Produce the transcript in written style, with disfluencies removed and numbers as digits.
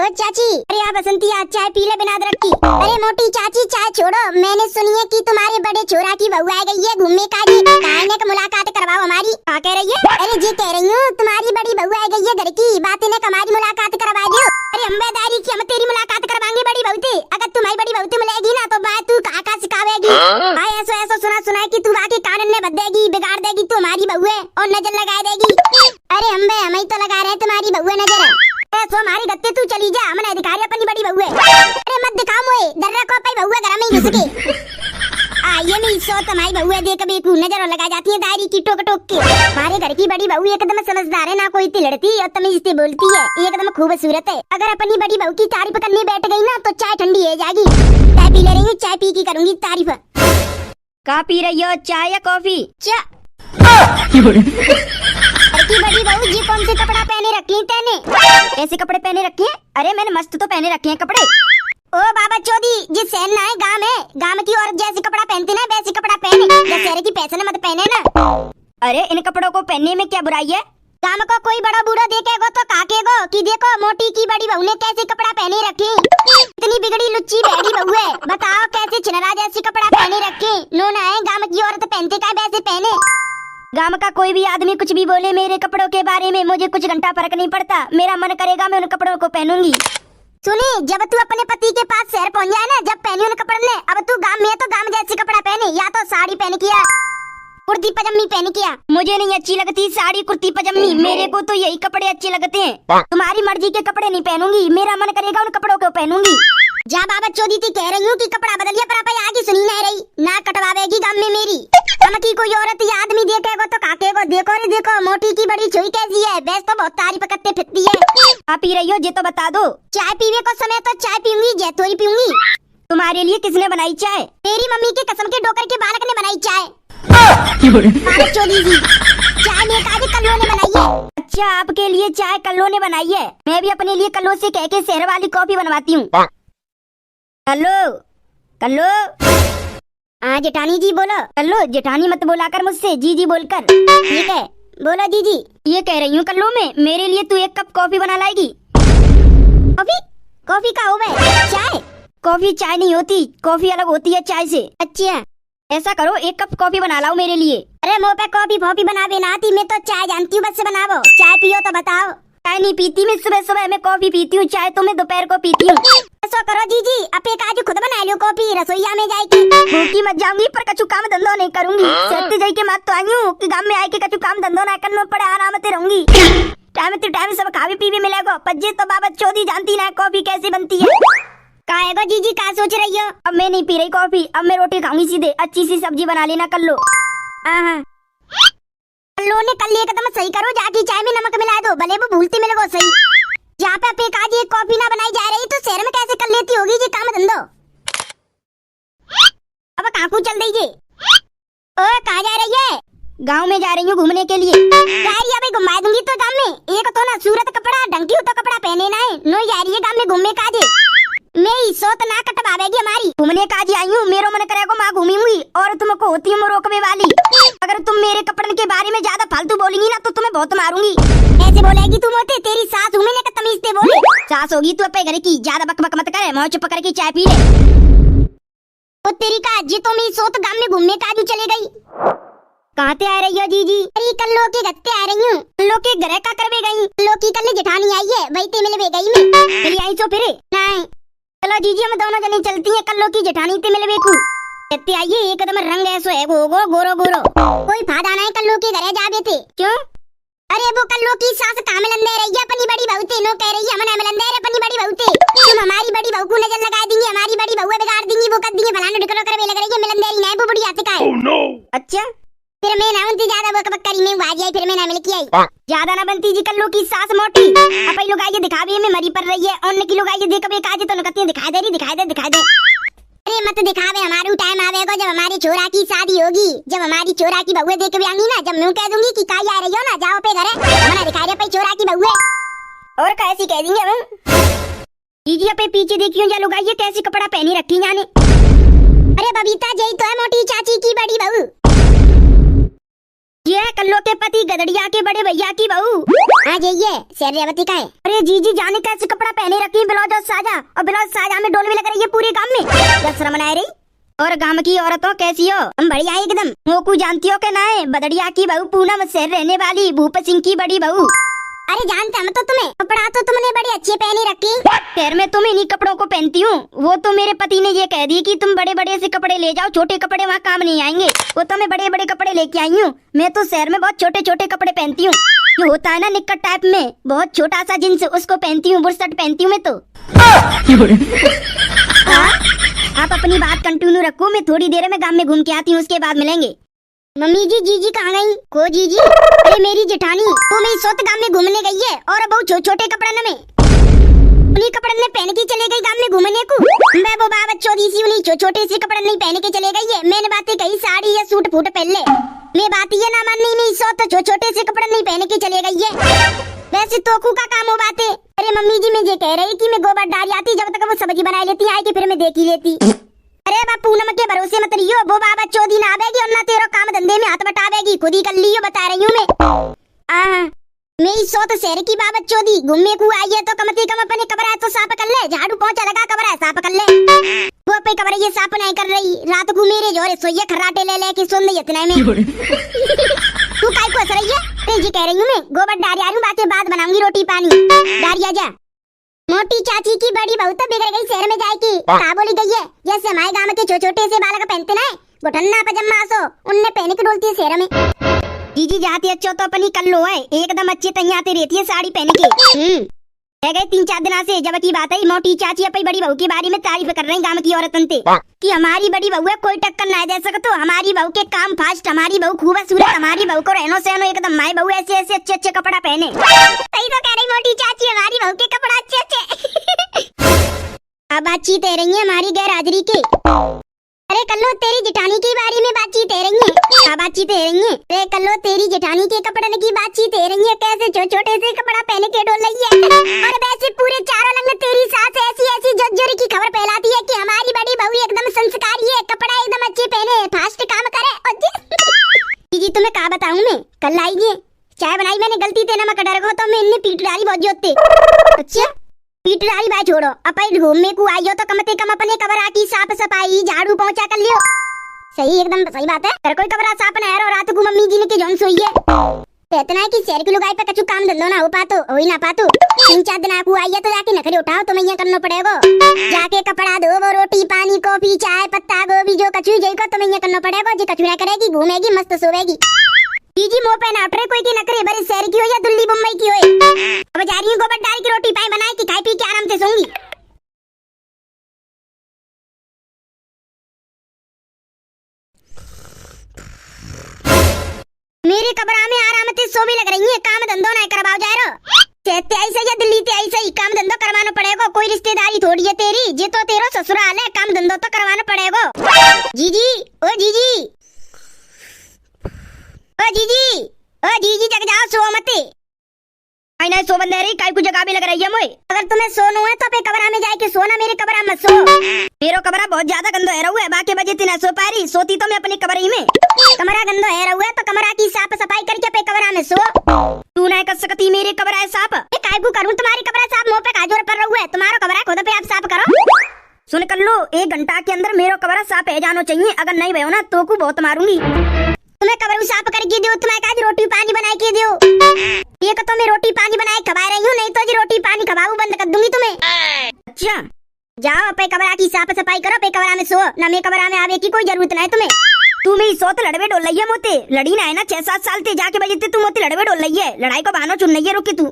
चाची, अरे यहाँ बसंती आज चाय पी ले बिना अदरक की। अरे मोटी चाची चाय छोड़ो, मैंने सुनी है कि तुम्हारे बड़े छोरा की बहू आ गई है घूमने का जी, कहने का मुलाकात करवाओ हमारी। क्या कह रही है? अरे जी कह रही हूँ तुम्हारी बड़ी बहू आ गई है घर की, बातें ने हमारी मुलाकात करवा दो। अरे अम्बेदारी की हम तेरी मुलाकात करवाएंगे बड़ी बहू से। अगर तुम्हारी बड़ी बहू मिलेगी ना तो बात तू कहा सिखावेगी। भाई ऐसा ऐसा सुना है कि तू आके कानन में बद देगी, बिगाड़ देगी, तू हमारी बहू है और नजर लगा देगी। अरे अम्बे हम ही तो लगा रहे तुम्हारी बहू है नजर। तो हमारी गत्ते तू चली जा, हमने अधिकारी अपनी बड़ी बहू है। अरे मत दिखाओ मुझे, दर्रा को पाई बहू है घर में ही घुस के। ये नहीं सो तुम्हारी बहू है, देख कभी नजर लगा जाती है दायरी की टोक टोक के। हमारे घर की बड़ी बहू एकदम समझदार है, ना कोई तिलड़ती और तमीज से बोलती है, एकदम खूबसूरत है। अगर अपनी बड़ी बहू की तारीफ करने बैठ गई ना तो चाय ठंडी हो जाएगी। चाय पी ले रही हूँ, चाय पी की करूंगी तारीफ। कहाँ पी रही हो, चाय या कॉफी? की बड़ी बहू जी कौन से कपड़ा पहने रखी तेने? ऐसे कपड़े पहने रखे हैं? अरे मैंने मस्त तो पहने रखे हैं कपड़े। ओ बाबा चौधरी जी सहन ना है गाँव है, गाँव की औरत जैसे कपड़ा पहनती ना वैसे कपड़ा पहने, शहर की पैसे मत पहने ना। अरे इन कपड़ों को पहनने में क्या बुराई है? गाँव को कोई बड़ा बूढ़ा देखेगा तो काकेगो कि देखो मोटी की बड़ी बहू ने कैसे कपड़ा पहने रखे। इतनी बिगड़ी लुच्ची बेड़ी बहू है, बताओ कैसे छिनरा जैसे कपड़ा पहने रखे। नोना है गाँव की औरत पहनते का वैसे पहने। गाँव का कोई भी आदमी कुछ भी बोले मेरे कपड़ों के बारे में, मुझे कुछ घंटा फर्क नहीं पड़ता। मेरा मन करेगा मैं उन कपड़ों को पहनूंगी। सुनी, जब तू अपने पति के पास शहर पहुंच जाए ना, जब पहनी उन कपड़े ने, अब तू गाँव में है तो गाँव जैसे कपड़ा पहने, या तो साड़ी पहन किया कुर्ती पजामी पहन किया। मुझे नहीं अच्छी लगती साड़ी कुर्ती पजामी, मेरे को तो यही कपड़े अच्छे लगते हैं। तुम्हारी मर्जी के कपड़े नहीं पहनूंगी, मेरा मन करेगा उन कपड़ों को पहनूंगी। जा बाबा चौधरी थी कह रही हूँ कि कपड़ा बदलिए, पर आप आगे सुनी नहीं रही ना, कटवावेगी गाँव में मेरी। की कोई औरत या आदमी देखेगा तो काकेगो देखो रे देखो मोटी की बड़ी छुई कैसी है, वैसे तो बहुत तारीफ करते फिरती है। आप पी रही हो ये तो बता दो। चाय पीने को समय तो चाय पीऊंगी, जैतोरी पीऊंगी। तुम्हारे लिए किसने बनाई चाय? तेरी मम्मी के कसम के डोकर के बालक ने बनाई चाय। चौधरी जी चाय में काजे कल्लो ने बनाई है। अच्छा आपके लिए चाय कल्लो ने बनाई है, मैं भी अपने लिए कल्लो से कह के शहर वाली कॉफी बनवाती हूँ। कल्लो कल्लो। हाँ जेठानी जी बोलो। कल्लो जेठानी मत बोला कर मुझसे, जी जी बोलकर। ठीक है बोलो जी जी। ये कह रही हूँ कल्लो में मेरे लिए तू 1 कप कॉफी बना लाएगी। कॉफी? कॉफी का हो चाय? कॉफी चाय नहीं होती, कॉफी अलग होती है चाय से। अच्छा ऐसा करो 1 कप कॉफी बना लाओ मेरे लिए। अरे मुँह पे कॉफी फॉफी बनावे ना आती, मैं तो चाय जानती हूँ, बस से बनावो। चाय पियो तो बताओ। चाय नहीं पीती मैं, सुबह सुबह मैं कॉफी पीती हूँ, चाय तो मैं दोपहर को पीती हूँ। ऐसा करो जी जी अपे काजू खुद बना लो कॉफी, रसोईया में जाएगी। भूखी मत जाऊंगी पर कछु काम धंधो नहीं करूंगी। सत्य जाई के मत तो आई हूँ कि गाँव में आए के कछु काम धंधो ना करना पड़े, आराम से रहूंगी। टाइम सब खावी पीवी मिलेगा, पज्जे तो बाबा चौधरी जानती ना कॉफी कैसे बनती है। काहेगो जी जी का सोच रही हो? अब मैं नहीं पी रही कॉफी, अब मैं रोटी खाऊंगी सीधे, अच्छी सी सब्जी बना लेना कल्लो। कल्लो ने कल एकदम सही करो, जाके चाय में नमक मिला दो, भले वो भूलती मिले वो सही। जहाँ पे अपने काजी एक कॉफी ना बनाई जा रही तो शहर में कैसे कर लेती होगी जी काम धंधो। अब काकू चल दीजिए। ओ कहाँ जा रही है? गाँव में जा रही हूँ घूमने के लिए। अभी घुमा दूंगी तो गाँव में, एक तो ना सूरत कपड़ा ढंकी हो तो कपड़ा पहने ना है, नो जा रही है गाँव में घूमने काजे। मैं सोत ना कटवावेगी हमारी। घूमने काजी आई हूँ, मेरा मन करेगा माँ घूमूंगी और तुमको होती हूँ रोकने वाली। अगर तुम मेरे कपड़न के बारे में ज्यादा फालतू बोलेंगी ना तो तुम्हें बहुत मारूंगी। ऐसे बोलेगी तुम होते, तेरी सास हूँ मैंने तमीज से बोले। सास होगी तू अपने घर की, ज्यादा बकबक मत करे, मुँह चुप करके चाय पी ले। तो तेरी का जी तो मैं सोत गाँव में घूमने काजू चले गई। कहाँ से आ रही हो जी जी? अरे कल्लो के घर से आ रही हूँ, कल्लो के घर का करवे गई। कल्लो की कल जेठानी आई है, वही ते मिलवे गई मैं। चली आई तो फिर नहीं चलो जीजी हम दोनों जने चलती हैं, कल्लो की जेठानी से मिलवे को। कहते आइए एकदम रंग ऐसो है गोरो गोरो। कोई फायदा नहीं कल्लो के घर जावे थे। क्यों? अरे वो कल्लो की सास काम लंदे रही है अपनी बड़ी बहू से, नो कह रही है हमने लंदे रे अपनी बड़ी बहू से। तुम हमारी बड़ी बहू को नजर लगा देंगी, हमारी बड़ी बहू बिगाड़ देंगी, वो कर देंगी फलाना ढिकलो करवे लग रही है मिलंदेरी नहीं वो बुढ़िया से का। अच्छा फिर मैं ना उनसे ज्यादा बक करी में बाजी आई, फिर मैं ना मिल के आई। ज्यादा ना बनती जी कल्लो की सास मोटी। अब लोग आइए दिखावे में मरी पड़ रही है, और की लोग आइए देख काजे तो कहती है दिखा दे। अरे मत दिखावे, हमारू टाइम आवेगा जब हमारी छोरा की शादी होगी, जब हमारी छोरा की बहू देख भी आऊंगी ना, जब मैं कह दूंगी कि काई आ रही हो ना, जाओ पे घरे हमारा दिखा रहे पे छोरा की बहू है। और कैसी कह देंगे हम दीदी पे पीछे देखियो जा लोग आइए कैसी कपड़ा पहनी रखी जाने। अरे बबीता जय तो है मोटी चाची की बड़ी बहू। ये है कल्लो के पति गदड़िया के बड़े भैया की बहू। हाँ जाइए शेर रेवती का है। अरे जीजी जाने कैसे कपड़ा पहने रखी ब्लाउज और साजा, और ब्लाउज साजा में डोल भी लग रही है पूरे गांव में। क्या शर्म नहीं रही? और गांव की औरतों कैसी हो? हम बढ़िया है एकदम। मोकू जानती हो के ना है? बदड़िया की बहू पूनम शहर रहने वाली भूप सिंह की बड़ी बहू। अरे जानते हम तो तुम्हें, कपड़ा तो तुमने बड़े अच्छे पहने रखे। शहर में तुम इन्हीं कपड़ों को पहनती हूँ। वो तो मेरे पति ने ये कह दी कि तुम बड़े बड़े से कपड़े ले जाओ, छोटे कपड़े वहाँ काम नहीं आएंगे। वो तो मैं बड़े बड़े कपड़े लेके आई हूँ। मैं तो शहर में बहुत छोटे छोटे कपड़े पहनती हूँ। जो होता है ना निक्कर टाइप में, बहुत छोटा सा जींस, उसको पहनती हूँ। बुरशट पहनती हूँ मैं तो। आप अपनी बात कंटिन्यू रखो, मैं थोड़ी देर में गांव में घूम के आती हूँ, उसके बाद मिलेंगे। मम्मी जी जीजी कहाँ गई? को जीजी? अरे मेरी जेठानी वो मेरी सोत गांव में घूमने गई है और बहुत छोटे कपड़े में उन्हीं कपड़े ने पहन के चले गई गांव में घूमने को। मैं वो बाबा चौधरी सी उन्हीं छोटे से कपड़े नहीं पहन के चले गई है। मैंने बातें कही साड़ी या सूट फूट पहन ले, मैं बात ये ना माननी नहीं। सोत छोटे से कपड़े नहीं पहन के चले गई है। वैसे तोकू का काम हो बातें। अरे मम्मी जी मैं ये कह रही कि मैं गोबर डाल आती, जब तक वो सब्जी बना लेती आई कि फिर मैं देख ही लेती। अरे बापू पूनम के भरोसे मत रहियो, वो बाबा चौधरी ना आवेगी और ना तेरा काम धंधे में हाथ बटावेगी, खुद ही कर लियो, बता रही हूँ मैं। मेरी सोत शहर की बाबा चौधरी घूमने को आई है तो कम से कम अपने कब्र है तो साफ कर ले। झाड़ू पोंछा लगा कब्र है साफ कर ले। वो अपने कब्र ये साफ नहीं कर रही, रात को मेरे जोरे सोइए खर्राटे ले ले के सुन नहीं इतने में। तू काय को हंस रही है? अरे जी कह रही हूँ मैं गोबर डाल आ रही हूँ, बाकी बाद बनाऊंगी रोटी पानी। डारिया जा। मोटी चाची की बड़ी बहू तो बिगड़ गई शहर में जाएगी। क्या बोली गई है? जैसे हमारे गांव के छोटे से बालक पहनते ना गुठन्ना पजामा सो उनने पहने के डोलती है शहर में। जीजी जाती अच्छो तो अपनी कर लो है, एकदम अच्छी तैयार रहती है साड़ी पहन के। रह गए 3-4 दिन से जब की बात है मोटी चाची अपनी बड़ी बहू के बारे में तारीफ कर रही गांव की औरतन से कि हमारी बड़ी बहू है, कोई टक्कर ना दे सकते। हमारी बहू के काम फास्ट, हमारी बहू खूबसूरत, हमारी बहू को रहनो सहनो एकदम माई बहू ऐसे ऐसे अच्छे अच्छे कपड़ा पहने। सही तो कह रही मोटी चाची, हमारी बहू के कपड़ा अच्छे अच्छे। अब बातचीत है रही है हमारी गैर हाजिरी की। अरे कल्लो तेरी जेठानी की बारे में बातचीत है रही है। क्या बातचीत है रही है? अरे कल्लो तेरी जेठानी के कपड़े की बातचीत है रही है, कैसे छोटे से कपड़ा पहने के डोल रही है। और वैसे पूरे चारों लंग तेरी सास ऐसी ऐसी जोरी की खबर फैलाती है कि हमारी बड़ी बहू एकदम संस्कारी है, कपड़ा एकदम अच्छे पहने, फास्ट काम करे। और जी तुम्हें क्या बताऊं मैं, कल आइए चाय बनाई मैंने गलती से नमक डर गो तो मैं इन्हें पीट डाली बहुत जोते। अच्छा पीट डाली बात छोड़ो, अपन घूमने को आई हो तो कम से कम अपने कमरा की साफ सफाई झाड़ू पोंछा कर लियो। सही एकदम सही बात है। कर कोई कमरा साफ ना है और रात को मम्मी जी ने की जोन सोई है। इतना है कि शहर की लुगाई पे कछु काम धंधो ना हो पातो, हो ही ना पातो। 3-4 दिन आपको आई है तो जाके नखरे उठाओ तो मैं करना पड़ेगा। जाके कपड़ा धो, वो रोटी पानी कॉफी चाय पत्ता गोभी जो कछु जइको तो मैं करना पड़ेगा। जी कछु ना करेगी, घूमेगी मस्त सोवेगी। जीजी मुंह पे ना उठरे कोई की नखरे बड़े शहर की हो या दिल्ली मुंबई की हो। अब जा रही हूँ गोबर डाल की रोटी पाई बनाए कि खाई पी के आराम से सोऊंगी। मेरे कमरा में आराम से सो भी लग रही है, काम धंधो ना करवाओ जा रहा। कहते ऐसे या दिल्ली ते ऐसे ही काम धंधो करवाना पड़ेगा, कोई रिश्तेदारी थोड़ी है तेरी, जे तो तेरा ससुराल है, काम धंधो तो करवाना पड़ेगा। जीजी ओ जीजी, ओ जीजी, ओ जीजी जग जाओ, सो मते। आई ना सो बंदे रही, काई को जगह भी लग रही है मोए। अगर तुम्हें सोना है तो अपने कमरा में जाके सोना, मेरे कमरा मत सो। मेरा कमरा बहुत ज्यादा गंदा है रहुआ, बाकी बजे तीन सो पा रही, सोती तो मैं अपने कमरे ही में। कमरा गंदा है रहुआ तो कमरा की साफ सफाई करके अपने कमरा में सो। तू नहीं कर सकती मेरे कमरा है साफ। मैं काई को करूं तुम्हारी कमरा साफ, मुंह पे काजोर पर रहुआ, तुम्हारा कमरा खुद पे आप साफ करो। सुन कर लो 1 घंटा के अंदर मेरा कमरा साफ है जानो चाहिए, अगर नहीं भयो ना तो को बहुत मारूंगी। तुम्हें कमरा साफ करके दो, तुम्हें काज रोटी पानी बना के दो। ये तो मैं रोटी पानी बनाए खवा रही हूँ, नहीं तो जी रोटी पानी खवाऊ बंद कर दूंगी तुम्हें। अच्छा जाओ अपने कमरा की साफ सफाई करो, अपने कमरा में सो ना, मेरे कमरा में आवे की कोई जरूरत नहीं तुम्हें। तू मेरी सोत लड़वे डोल रही है मोते, लड़ी ना है ना 6-7 साल ते जाके बजे तू मोते लड़वे डोल रही है, लड़ाई को बहाना चुन नहीं है, रुकी तू।